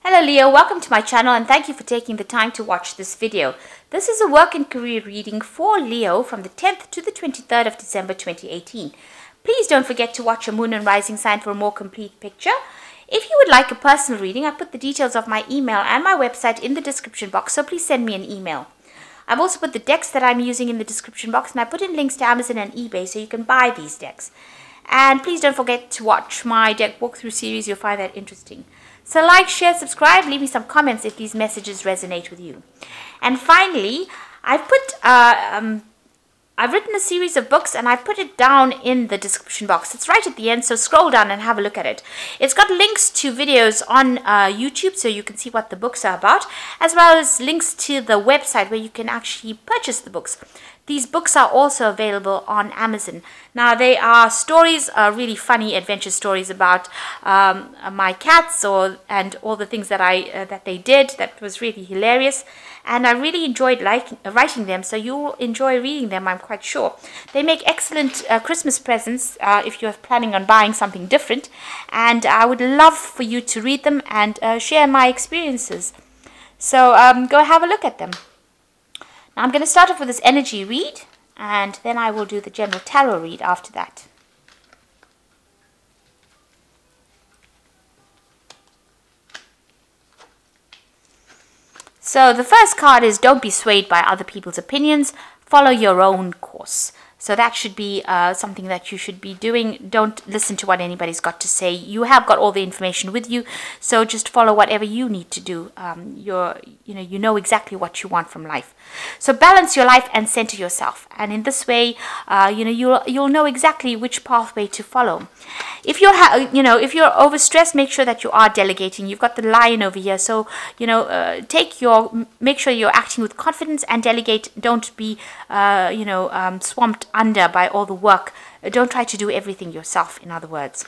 Hello Leo, welcome to my channel and thank you for taking the time to watch this video. This is a work and career reading for Leo from the 10th to the 23rd of December 2018. Please don't forget to watch your moon and rising sign for a more complete picture. If you would like a personal reading, I put the details of my email and my website in the description box, so please send me an email. I've also put the decks that I'm using in the description box, and I put in links to Amazon and eBay so you can buy these decks. And please don't forget to watch my deck walkthrough series, you'll find that interesting. So like, share, subscribe, leave me some comments if these messages resonate with you. And finally, I've written a series of books and I've put it down in the description box. It's right at the end, so scroll down and have a look at it. It's got links to videos on YouTube so you can see what the books are about, as well as links to the website where you can actually purchase the books. These books are also available on Amazon. Now, they are stories, really funny adventure stories about my cats and all the things that they did. That was really hilarious. And I really enjoyed writing them, so you'll enjoy reading them, I'm quite sure. They make excellent Christmas presents if you're planning on buying something different. And I would love for you to read them and share my experiences. So go have a look at them. Now I'm going to start off with this energy read, and then I will do the general tarot read after that. So the first card is don't be swayed by other people's opinions, follow your own course. So that should be something that you should be doing. Don't listen to what anybody's got to say. You have got all the information with you, so just follow whatever you need to do. You know exactly what you want from life. So balance your life and center yourself, and in this way, you'll know exactly which pathway to follow. If you're overstressed, make sure that you are delegating. You've got the lion over here, so make sure you're acting with confidence and delegate. Don't be swamped under by all the work. Don't try to do everything yourself, in other words.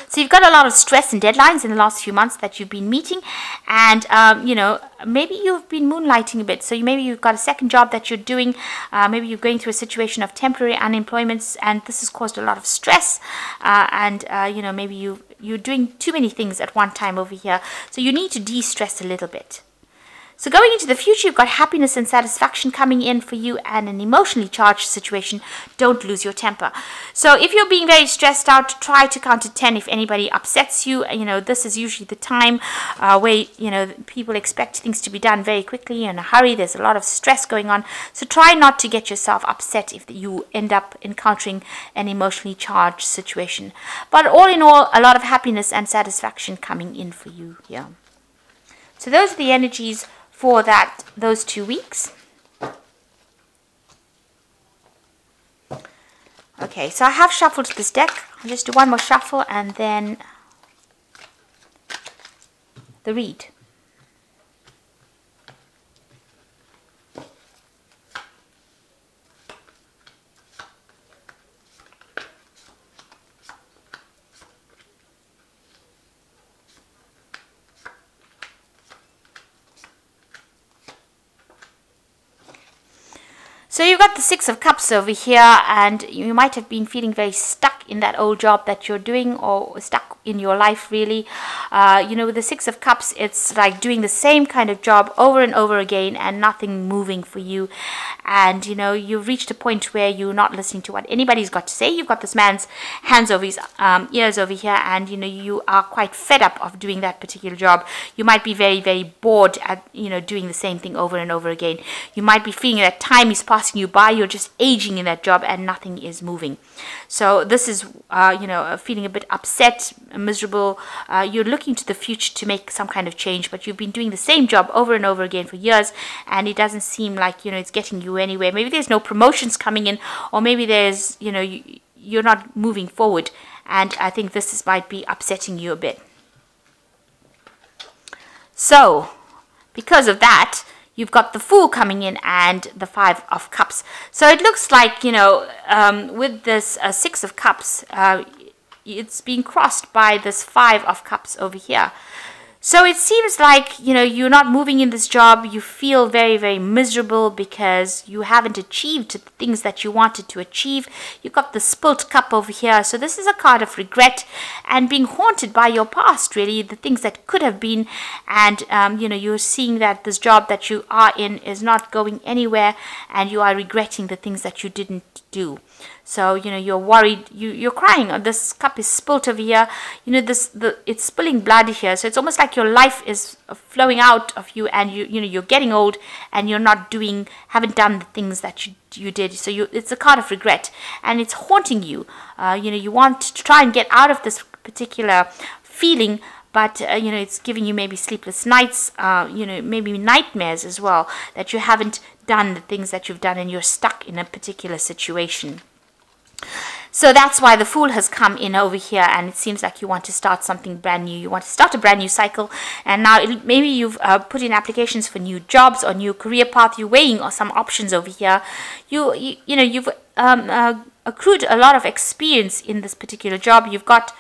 So you've got a lot of stress and deadlines in the last few months that you've been meeting, and maybe you've been moonlighting a bit. So maybe you've got a second job that you're doing. Maybe you're going through a situation of temporary unemployment, and this has caused a lot of stress. Maybe you're doing too many things at one time over here. So you need to de-stress a little bit. So going into the future, you've got happiness and satisfaction coming in for you, and an emotionally charged situation. Don't lose your temper. So if you're being very stressed out, try to count to 10 if anybody upsets you. This is usually the time where, people expect things to be done very quickly in a hurry. There's a lot of stress going on. So try not to get yourself upset if you end up encountering an emotionally charged situation. But all in all, a lot of happiness and satisfaction coming in for you here. So those are the energies for those 2 weeks. Okay, so I have shuffled this deck. I'll just do one more shuffle and then the read. So you've got the Six of Cups over here, and you might have been feeling very stuck in that old job that you're doing, or stuck in your life really. With the Six of Cups, it's like doing the same kind of job over and over again and nothing moving for you. And you've reached a point where you're not listening to what anybody's got to say. You've got this man's hands over his ears over here, and you are quite fed up of doing that particular job. You might be very, very bored at doing the same thing over and over again. You might be feeling that time is passing you by. You're just aging in that job and nothing is moving. So this is feeling a bit upset, miserable. You're looking to the future to make some kind of change, but you've been doing the same job over and over again for years, and it doesn't seem like it's getting you anywhere. Maybe there's no promotions coming in, or maybe there's you're not moving forward, and I think this might be upsetting you a bit. So because of that, you've got the Fool coming in and the Five of Cups. So it looks like, with this Six of Cups, it's being crossed by this Five of Cups over here. So it seems like, you're not moving in this job. You feel very, very miserable because you haven't achieved the things that you wanted to achieve. You've got the spilt cup over here. So this is a card of regret and being haunted by your past, really, the things that could have been. And, you're seeing that this job that you are in is not going anywhere, and you are regretting the things that you didn't do. So, you're worried, you're crying. This cup is spilt over here. It's spilling blood here. So it's almost like your life is flowing out of you, and you're getting old, and you're haven't done the things that you did. So it's a card of regret, and it's haunting you. You want to try and get out of this particular feeling, but it's giving you maybe sleepless nights, maybe nightmares as well, that you haven't done the things that you've done, and you're stuck in a particular situation. So that's why the Fool has come in over here, and it seems like you want to start something brand new. You want to start a brand new cycle, and now maybe you've put in applications for new jobs or new career path. You're weighing some options over here. You've accrued a lot of experience in this particular job. You've got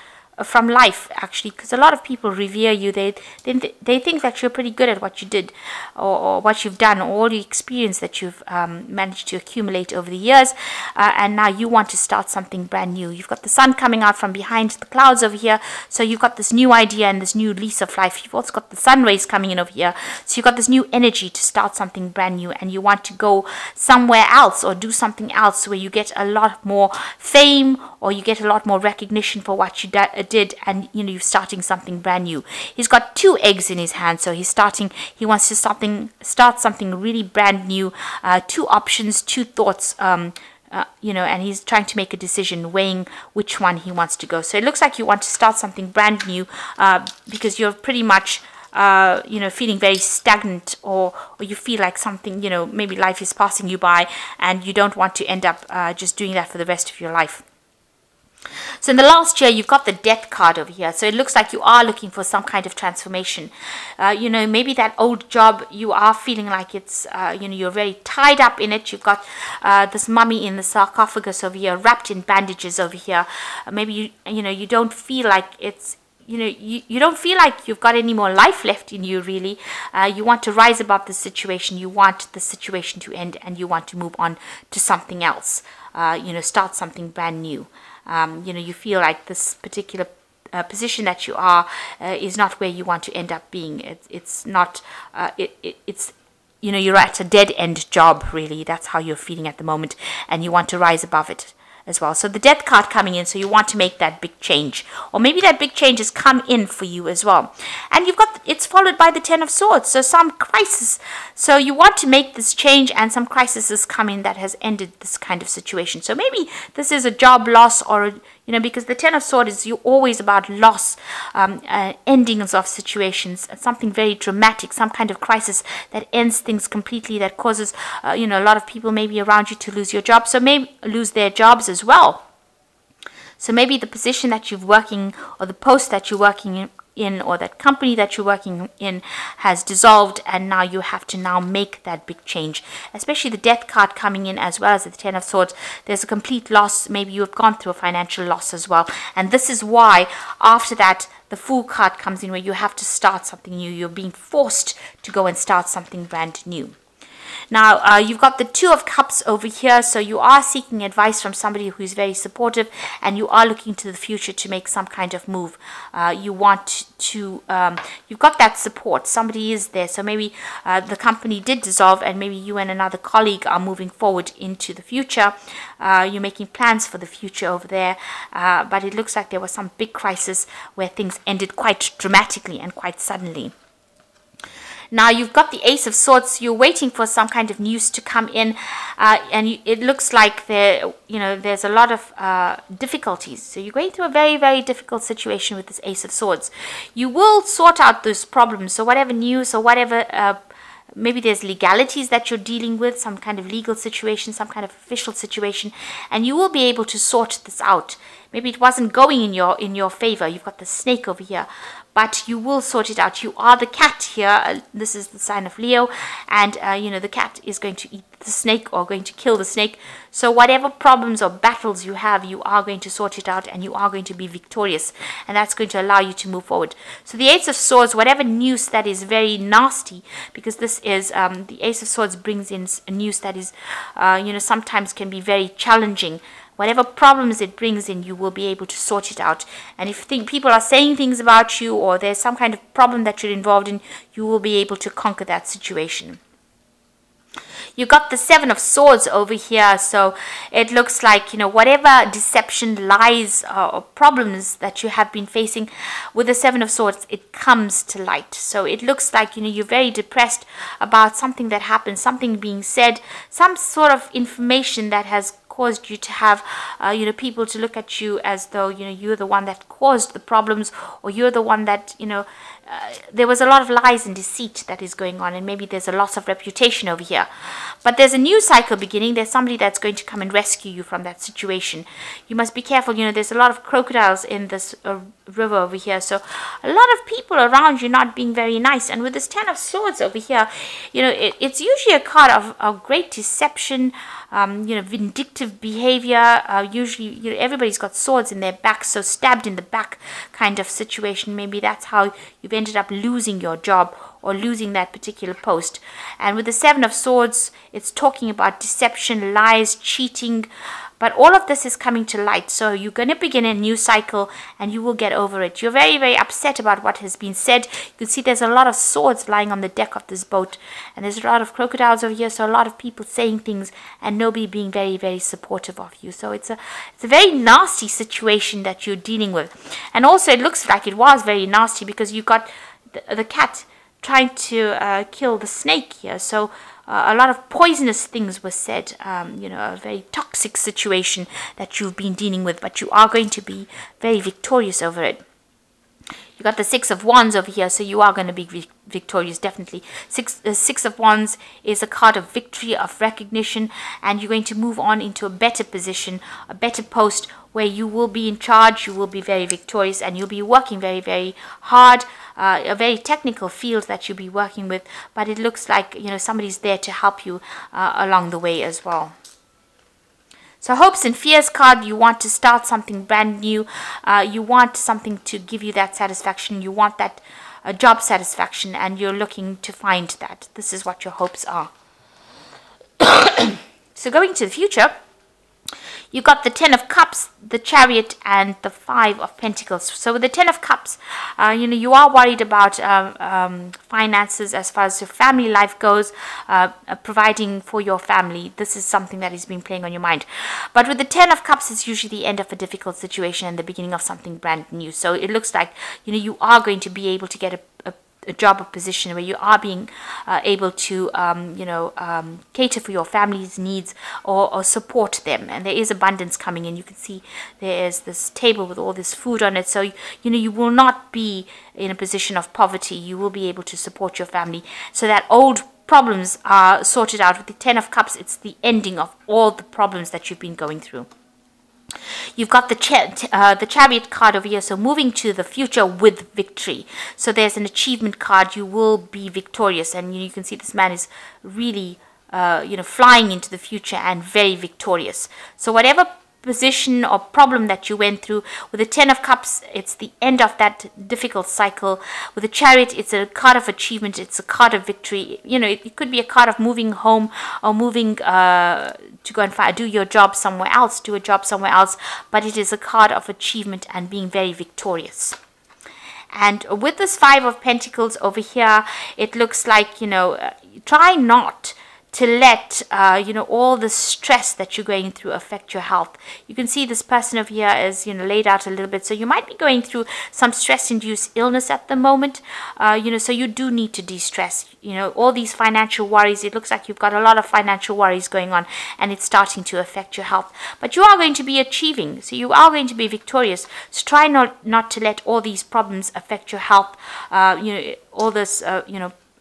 from life, actually, because a lot of people revere you. They think that you're pretty good at what you did, or what you've done, or all the experience that you've managed to accumulate over the years, and now you want to start something brand new. You've got the sun coming out from behind the clouds over here, so you've got this new idea and this new lease of life. You've also got the sun rays coming in over here, so you've got this new energy to start something brand new, and you want to go somewhere else or do something else where you get a lot more fame, or you get a lot more recognition for what you did, and you're starting something brand new. He's got 2 eggs in his hand, so he wants to start something really brand new. 2 options, 2 thoughts, and he's trying to make a decision, weighing which one he wants to go. So it looks like you want to start something brand new, because you're pretty much feeling very stagnant, or you feel like something, maybe life is passing you by, and you don't want to end up just doing that for the rest of your life. So in the last year, you've got the Death card over here. So it looks like you are looking for some kind of transformation. Maybe that old job, you are feeling like it's, you're very tied up in it. You've got this mummy in the sarcophagus over here, wrapped in bandages over here. Maybe you don't feel like it's, you don't feel like you've got any more life left in you, really. You want to rise above the situation. You want the situation to end, and you want to move on to something else. Start something brand new. You feel like this particular position that you are is not where you want to end up being. It's not. It's you're at a dead end job, really. That's how you're feeling at the moment, and you want to rise above it as well. So the Death card coming in, so you want to make that big change, or maybe that big change has come in for you as well. And it's followed by the 10 of Swords, so some crisis. So you want to make this change, and some crisis has come in that has ended this kind of situation. So maybe this is a job loss, or because the 10 of Swords is always about loss, endings of situations, something very dramatic, some kind of crisis that ends things completely, that causes, a lot of people maybe around you to lose your job, so maybe lose their jobs as well. So maybe the position that you're working, or the post that you're working in, or that company that you're working in has dissolved, and now you have to now make that big change. Especially the Death card coming in, as well as the 10 of Swords. There's a complete loss. Maybe you have gone through a financial loss as well, and this is why after that the Fool card comes in, where you have to start something new. You're being forced to go and start something brand new. Now, you've got the 2 of Cups over here, so you are seeking advice from somebody who is very supportive, and you are looking to the future to make some kind of move. You want to, you've got that support. Somebody is there, so maybe the company did dissolve, and maybe you and another colleague are moving forward into the future. You're making plans for the future over there, but it looks like there was some big crisis where things ended quite dramatically and quite suddenly. Now you've got the Ace of Swords. You're waiting for some kind of news to come in, and it looks like there's a lot of difficulties. So you're going through a very, very difficult situation with this Ace of Swords. You will sort out those problems. So whatever news, or whatever, maybe there's legalities that you're dealing with, some kind of legal situation, some kind of official situation, and you will be able to sort this out. maybe it wasn't going in your favor. You've got the snake over here, but you will sort it out. You are the cat here. This is the sign of Leo, and the cat is going to eat the snake or going to kill the snake. So whatever problems or battles you have, you are going to sort it out and you are going to be victorious, and that's going to allow you to move forward. So the Ace of Swords, whatever news that is very nasty, because this is the Ace of Swords brings in a news that is sometimes can be very challenging. Whatever problems it brings in, you will be able to sort it out. And if people are saying things about you, or there's some kind of problem that you're involved in, you will be able to conquer that situation. You got the Seven of Swords over here, so it looks like, whatever deception, lies, or problems that you have been facing, with the Seven of Swords, it comes to light. So it looks like, you're very depressed about something that happened, something being said, some sort of information that has caused you to have, people to look at you as though, you're the one that caused the problems, or you're the one that, there was a lot of lies and deceit that is going on, and maybe there's a loss of reputation over here. But there's a new cycle beginning. There's somebody that's going to come and rescue you from that situation. You must be careful. There's a lot of crocodiles in this river over here, so a lot of people around you not being very nice. And with this Ten of Swords over here, it's usually a card of great deception, vindictive behavior. Usually, everybody's got swords in their back, so stabbed in the back kind of situation. Maybe that's how you've ended up losing your job or losing that particular post. And with the Seven of Swords, it's talking about deception, lies, cheating. But all of this is coming to light. So you're going to begin a new cycle and you will get over it. You're very, very upset about what has been said. You can see there's a lot of swords lying on the deck of this boat. And there's a lot of crocodiles over here. So a lot of people saying things and nobody being very, very supportive of you. So it's a very nasty situation that you're dealing with. And also it looks like it was very nasty because you got the cat trying to kill the snake here. So a lot of poisonous things were said, a very toxic situation that you've been dealing with, but you are going to be very victorious over it. You got the Six of Wands over here, so you are going to be victorious, definitely. Six of Wands is a card of victory, of recognition, and you're going to move on into a better position, a better post where you will be in charge, you will be very victorious, and you'll be working very, very hard. A very technical field that you'll be working with, but it looks like somebody's there to help you along the way as well. So Hopes and Fears card, you want to start something brand new. You want something to give you that satisfaction. You want that job satisfaction, and you're looking to find that. This is what your hopes are. So going to the future, you got the Ten of Cups, the Chariot, and the Five of Pentacles. So with the Ten of Cups, you are worried about finances as far as your family life goes, providing for your family. This is something that has been playing on your mind. But with the Ten of Cups, it's usually the end of a difficult situation and the beginning of something brand new. So it looks like you are going to be able to get a job or position where you are being able to cater for your family's needs or support them, and there is abundance coming in. You can see there is this table with all this food on it, so you will not be in a position of poverty. You will be able to support your family, so that old problems are sorted out. With the Ten of Cups, it's the ending of all the problems that you've been going through. You've got the Chariot card over here, so moving to the future with victory. So there's an achievement card. You will be victorious, and you can see this man is really flying into the future and very victorious. So whatever position or problem that you went through, with the Ten of Cups, it's the end of that difficult cycle. With the Chariot, it's a card of achievement, it's a card of victory. It could be a card of moving home or moving to go and do your job somewhere else, do a job somewhere else, but it is a card of achievement and being very victorious. And with this Five of Pentacles over here, it looks like, try not to let all the stress that you're going through affect your health. You can see this person over here is laid out a little bit, so you might be going through some stress-induced illness at the moment. So you do need to de-stress. All these financial worries, it looks like you've got a lot of financial worries going on, and it's starting to affect your health. But you are going to be achieving, so you are going to be victorious. So try not to let all these problems affect your health. All this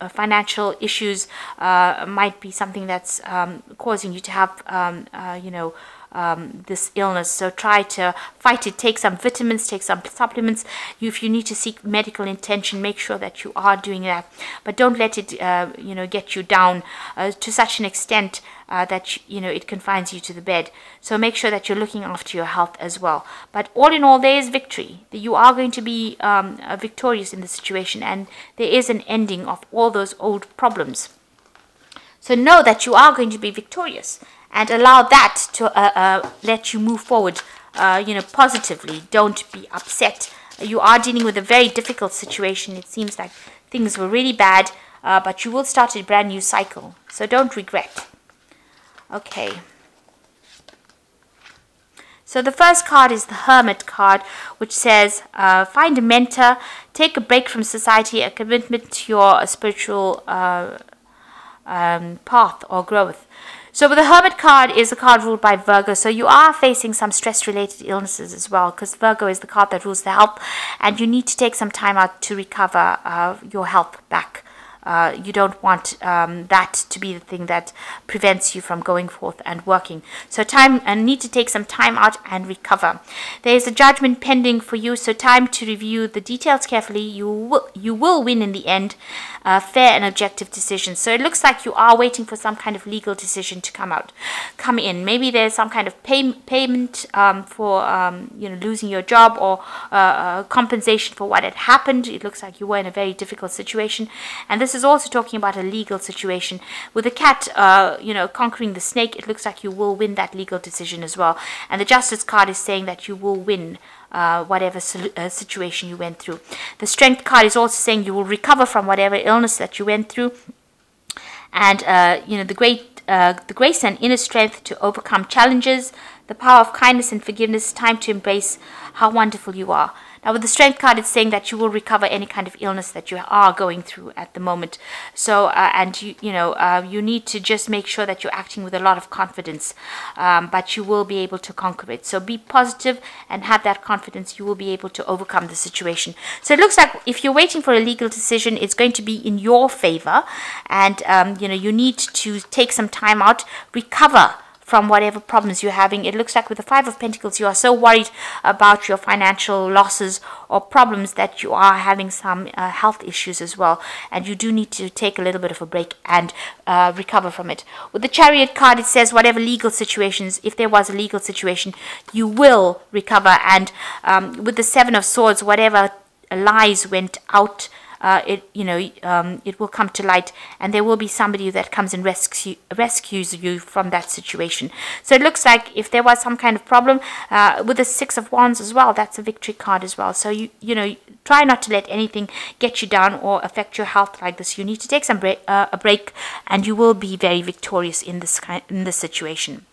financial issues might be something that's causing you to have this illness. So try to fight it. Take some vitamins, take some supplements. If you need to seek medical attention, make sure that you are doing that. But don't let it, get you down to such an extent that it confines you to the bed. So make sure that you're looking after your health as well. But all in all, there is victory. You are going to be victorious in the situation, and there is an ending of all those old problems. So know that you are going to be victorious, and allow that to let you move forward, positively. Don't be upset. You are dealing with a very difficult situation. It seems like things were really bad, but you will start a brand new cycle. So don't regret. Okay. So the first card is the Hermit card, which says, find a mentor, take a break from society, a commitment to your spiritual path or growth. So the Hermit card is a card ruled by Virgo. So you are facing some stress-related illnesses as well, because Virgo is the card that rules the health, and you need to take some time out to recover your health back. You don't want that to be the thing that prevents you from going forth and working. So need to take some time out and recover. There is a judgment pending for you, so time to review the details carefully. You will win in the end. Fair and objective decisions. So it looks like you are waiting for some kind of legal decision to come in. Maybe there's some kind of payment for losing your job, or compensation for what had happened. It looks like you were in a very difficult situation, and this is also talking about a legal situation. With the cat, conquering the snake, it looks like you will win that legal decision as well. And the Justice card is saying that you will win whatever situation you went through. The Strength card is also saying you will recover from whatever illness that you went through. And, the grace and inner strength to overcome challenges, the power of kindness and forgiveness, time to embrace how wonderful you are. Now, with the Strength card, it's saying that you will recover any kind of illness that you are going through at the moment. So, you need to just make sure that you're acting with a lot of confidence, but you will be able to conquer it. So be positive and have that confidence. You will be able to overcome the situation. So it looks like if you're waiting for a legal decision, it's going to be in your favor, and you need to take some time out, recover from whatever problems you're having. It looks like with the Five of Pentacles, you are so worried about your financial losses or problems that you are having some health issues as well, and you do need to take a little bit of a break and recover from it. With the Chariot card, it says whatever legal situations, if there was a legal situation, you will recover. And with the Seven of Swords, whatever lies went out, it will come to light, and there will be somebody that comes and rescues you from that situation. So it looks like if there was some kind of problem, with the Six of Wands as well, that's a victory card as well. So you try not to let anything get you down or affect your health like this. You need to take a break, and you will be very victorious in this situation.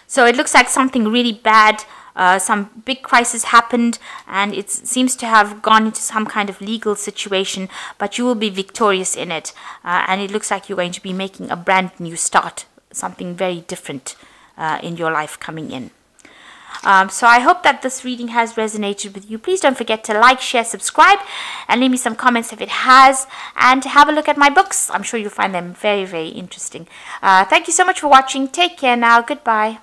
So it looks like something really bad, some big crisis happened, and it seems to have gone into some kind of legal situation, but you will be victorious in it. And it looks like you're going to be making a brand new start, something very different in your life coming in. So I hope that this reading has resonated with you. Please don't forget to like, share, subscribe, and leave me some comments if it has, and have a look at my books. I'm sure you'll find them very, very interesting. Thank you so much for watching. Take care now. Goodbye.